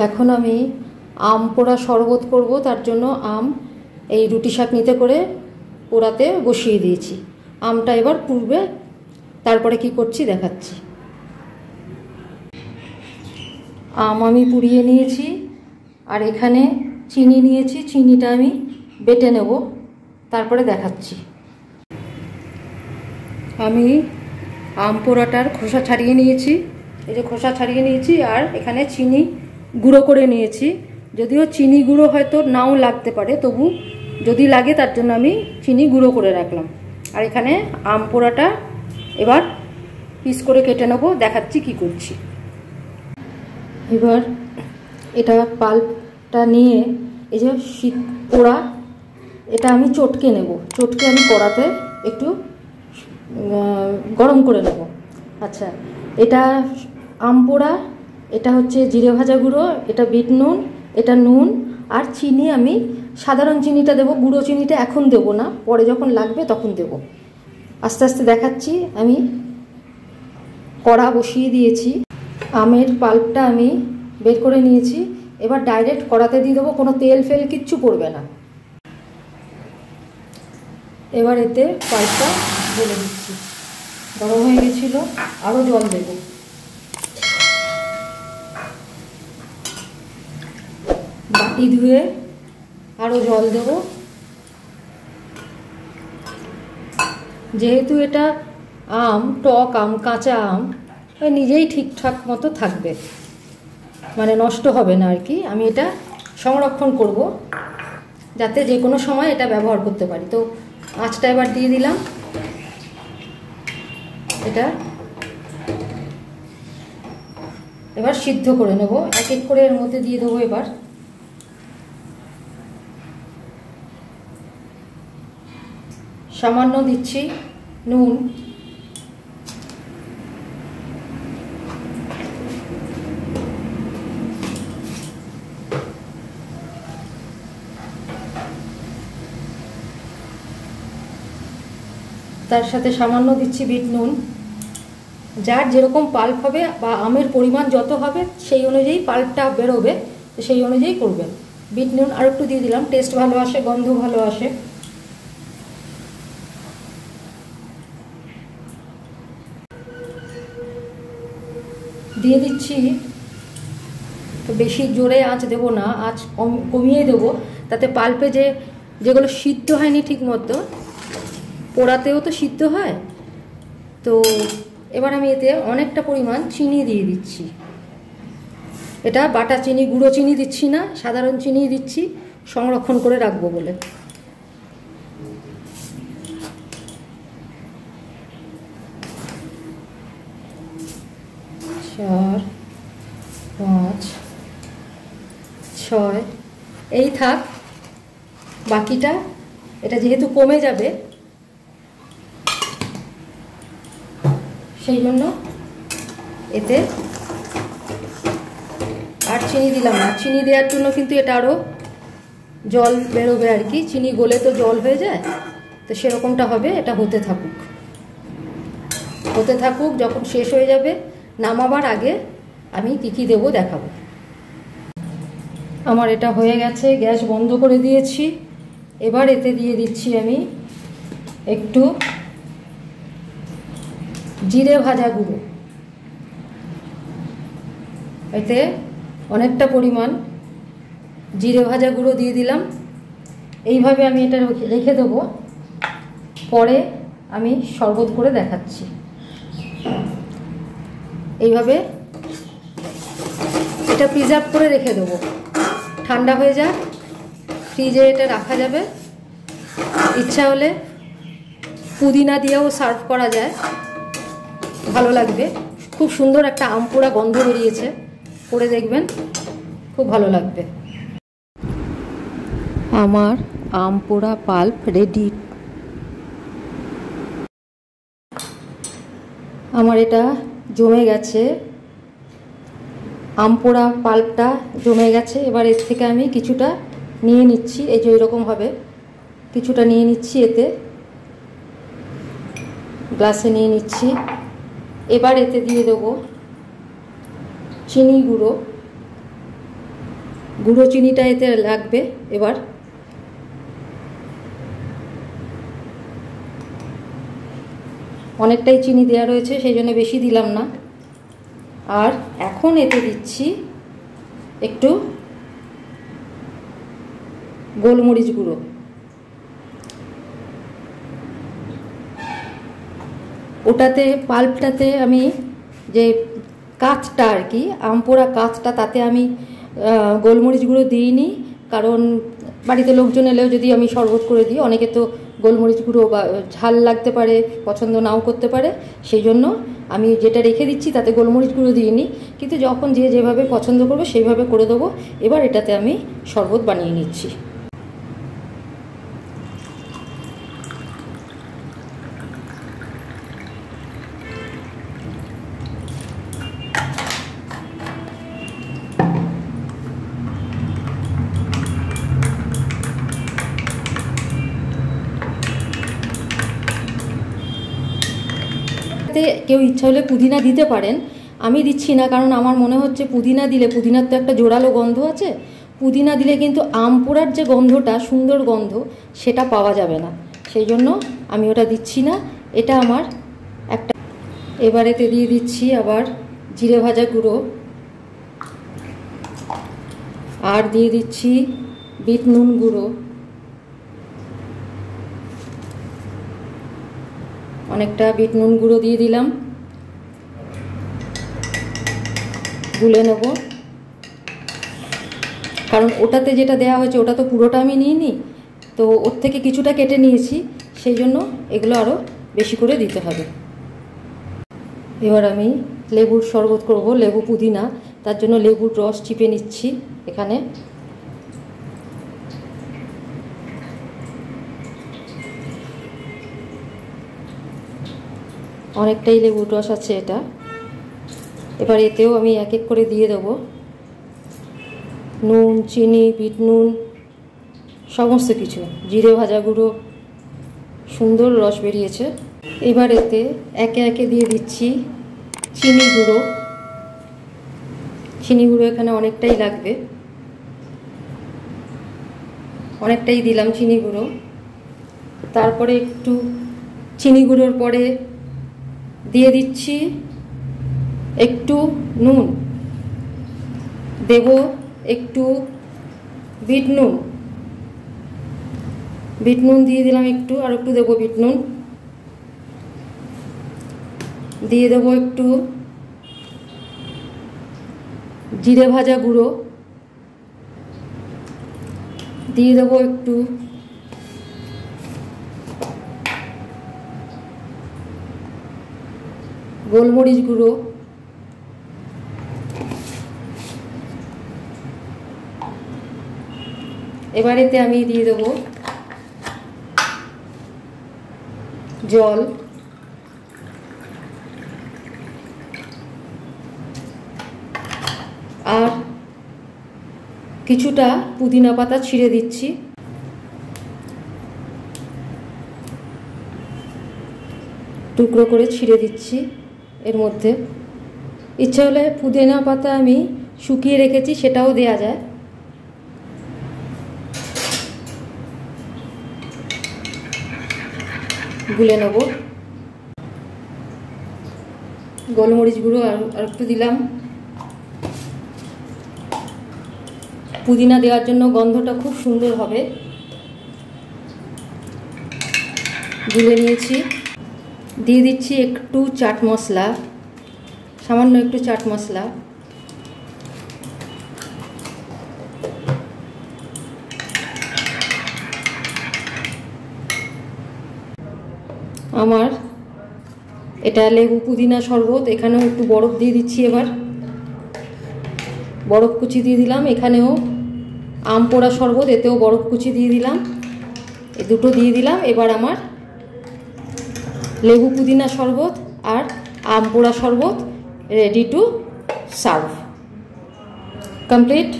এখন আমি আম পোড়া শরবত করব, তার জন্য আম এই রুটি শাকনিতে করে পোড়াতে বসিয়ে দিয়েছি। আমটা এবার পুড়বে, তারপরে কি করছি দেখাচ্ছি। আম আমি পুড়িয়ে নিয়েছি, আর এখানে চিনি নিয়েছি, চিনিটা আমি বেটে নেব, তারপরে দেখাচ্ছি। আমি আম পোড়াটার খোসা ছাড়িয়ে নিয়েছি, এই যে খোসা ছাড়িয়ে নিয়েছি, আর এখানে চিনি গুঁড়ো করে নিয়েছি। যদিও চিনি গুঁড়ো হয়তো নাও লাগতে পারে, তবু যদি লাগে তার জন্য আমি চিনি গুঁড়ো করে রাখলাম। আর এখানে আম পোড়াটা এবার পিস করে কেটে নেব, দেখাচ্ছি কি করছি। এবার এটা পাল্পটা নিয়ে এই যে শীত পোড়া, এটা আমি চটকে নেব, চটকে আমি কড়াতে একটু গরম করে নেব। আচ্ছা, এটা আম পোড়া, এটা হচ্ছে জিরে ভাজা গুঁড়ো, এটা বিট নুন, এটা নুন আর চিনি। আমি সাধারণ চিনিটা দেবো, গুঁড়ো চিনিটা এখন দেবো না, পরে যখন লাগবে তখন দেব। আস্তে আস্তে দেখাচ্ছি। আমি কড়া বসিয়ে দিয়েছি, আমের পাল্পটা আমি বের করে নিয়েছি, এবার ডাইরেক্ট কড়াতে দিয়ে দেবো, কোনো তেল ফেল কিচ্ছু পড়বে না। এবার এতে পাল্পটা ঢেলে দিচ্ছি, গরম হয়ে গেছিলো, আরও জল দেবো। বাটি ধুয়ে আরও জল দেব। যেহেতু এটা আম, টক আম, কাঁচা আম, নিজেই ঠিকঠাক মতো থাকবে, মানে নষ্ট হবে না আর কি। আমি এটা সংরক্ষণ করব যাতে যে কোনো সময় এটা ব্যবহার করতে পারি। তো আঁচটা এবার দিয়ে দিলাম, এটা এবার সিদ্ধ করে নেব। এক এক করে এর মধ্যে দিয়ে দেবো। এবার সামান্য দিচ্ছি নুন, তার সাথে সামান্য দিচ্ছি বিট নুন। যার যেরকম পাল্প হবে বা আমের পরিমাণ যত হবে সেই অনুযায়ী পাল্পটা বেরোবে, সেই অনুযায়ী করবেন। বিট নুন আর একটু দিয়ে দিলাম, টেস্ট ভালো আসে, গন্ধ ভালো আসে। দিয়ে দিচ্ছি, তো বেশি জোরে আঁচ দেবো না, আঁচ কমিয়ে দেবো, তাতে পাল্পে যেগুলো সিদ্ধ হয়নি ঠিক মতো, পোড়াতেও তো সিদ্ধ হয়। তো এবার আমি এতে অনেকটা পরিমাণ চিনি দিয়ে দিচ্ছি। এটা বাটা চিনি, গুঁড়ো চিনি দিচ্ছি না, সাধারণ চিনি দিচ্ছি, সংরক্ষণ করে রাখবো বলে। 4, 5, 6 এই থাক। বাকিটা এটা যেহেতু কমে যাবে, সেই জন্য এতে আর চিনি দিলাম না। চিনি দেওয়ার জন্য কিন্তু এটা আরও জল বেরোবে আর কি, চিনি গলে তো জল হয়ে যায়, তো সেরকমটা হবে। এটা হতে থাকুক, হতে থাকুক। যখন শেষ হয়ে যাবে, নামাবার আগে আমি কী কী দেবো দেখাবো। আমার এটা হয়ে গেছে, গ্যাস বন্ধ করে দিয়েছি। এবার এতে দিয়ে দিচ্ছি আমি একটু জিরে ভাজা গুঁড়ো। এতে অনেকটা পরিমাণ জিরে ভাজা গুঁড়ো দিয়ে দিলাম। এইভাবে আমি এটা রেখে দেবো, পরে আমি শরবত করে দেখাচ্ছি। এইভাবে এটা প্রিজার্ভ করে রেখে দেবো, ঠান্ডা হয়ে যাক, ফ্রিজে এটা রাখা যাবে। ইচ্ছা হলে পুদিনা দিয়েও সার্ভ করা যায়, ভালো লাগবে। খুব সুন্দর একটা আম পোড়া গন্ধ বেরিয়েছে, করে দেখবেন, খুব ভালো লাগবে। আমার আম পোড়া পাল্প রেডি। আমার এটা জমে গেছে, আম পোড়া পাল্পটা জমে গেছে। এবার এর থেকে আমি কিছুটা নিয়ে নিচ্ছি, এই যে এরকমভাবে কিছুটা নিয়ে নিচ্ছি, এতে গ্লাসে নিয়ে নিচ্ছি। এবার এতে দিয়ে দেবো চিনি গুঁড়ো, গুঁড়ো চিনিটা এতে লাগবে। এবার অনেকটাই চিনি দেওয়া রয়েছে, সেই জন্য বেশি দিলাম না। আর এখন এতে দিচ্ছি একটু গোলমরিচ গুঁড়ো। ওটাতে পাল্পটাতে আমি যে কাঁচটা আর কি, আম পোড়া কাঁচটা, তাতে আমি গোলমরিচ গুঁড়ো দিইনি, কারণ বাড়িতে লোকজন এলেও যদি আমি শরবত করে দিই, অনেকে তো গোলমরিচ গুঁড়ো বা ঝাল লাগতে পারে, পছন্দ নাও করতে পারে, সেই জন্য আমি যেটা রেখে দিচ্ছি তাতে গোলমরিচ গুঁড়ো দিইনি। কিন্তু যখন যে যেভাবে পছন্দ করবে সেইভাবে করে দেবো। এবার এটাতে আমি শরবত বানিয়ে নিচ্ছি। কেউ ইচ্ছা হলে পুদিনা দিতে পারেন, আমি দিচ্ছি না, কারণ আমার মনে হচ্ছে পুদিনা দিলে, পুদিনার তো একটা জোরালো গন্ধ আছে, পুদিনা দিলে কিন্তু আম পোড়ার যে গন্ধটা, সুন্দর গন্ধ, সেটা পাওয়া যাবে না, সেই জন্য আমি ওটা দিচ্ছি না। এটা আমার একটা। এবার এতে দিয়ে দিচ্ছি আবার জিরে ভাজা গুঁড়ো, আর দিয়ে দিচ্ছি বিট নুন গুঁড়ো, অনেকটা বিট নুন গুঁড়ো দিয়ে দিলাম, গুলে নেব, কারণ ওটাতে যেটা দেওয়া হয়েছে ওটা তো পুরোটা আমি নিইনি, তো ওর থেকে কিছুটা কেটে নিয়েছি, সেই জন্য এগুলো আরও বেশি করে দিতে হবে। এবার আমি লেবুর শরবত করব, লেবু পুদিনা, তার জন্য লেবুর রস চিপে নিচ্ছি। এখানে অনেকটাই লেবুর রস আছে এটা। এবার এতেও আমি এক এক করে দিয়ে দেবো নুন, চিনি, বিট নুন, সমস্ত কিছু, জিরে ভাজা গুঁড়ো, সুন্দর রস বেরিয়েছে। এবার এতে একে একে দিয়ে দিচ্ছি চিনি গুঁড়ো। চিনি গুঁড়ো এখানে অনেকটাই লাগবে, অনেকটাই দিলাম চিনি গুঁড়ো। তারপরে একটু চিনি গুঁড়োর পরে দিয়ে দিচ্ছি একটু নুন, দেব একটু বিট নুন, বিট নুন দিয়ে দিলাম একটু, আর একটু দেবো বিট নুন, দিয়ে দেবো একটু জিরে ভাজা গুঁড়ো, দিয়ে দেবো একটু গোলমরিচ গুঁড়ো, এবার এতে আমি দিয়ে দেবো জল, আর কিছুটা পুদিনা পাতা ছিঁড়ে দিচ্ছি। টুকরো করে ছিঁড়ে দিচ্ছি এর মধ্যে। ইচ্ছা হলে পুদিনা পাতা আমি শুকিয়ে রেখেছি, সেটাও দেয়া যায়। গুলে নেব। গোলমরিচ গুঁড়ো আর একটু দিলাম, পুদিনা দেওয়ার জন্য গন্ধটা খুব সুন্দর হবে। গুলে নিয়েছি। দিয়ে দিচ্ছি একটু চাট মশলা, সামান্য একটু চাট মশলা, আমার এটা লেবু পুদিনা শরবত। এখানেও একটু বরফ দিয়ে দিচ্ছি, এবার বরফ কুচি দিয়ে দিলাম। এখানেও আম পোড়া শরবত, এতেও বরফ কুচি দিয়ে দিলাম, এই দুটো দিয়ে দিলাম। এবার আমার লেবু পুদিনা শরবত আর আম পোড়া শরবত রেডি টু সার্ভ, কমপ্লিট।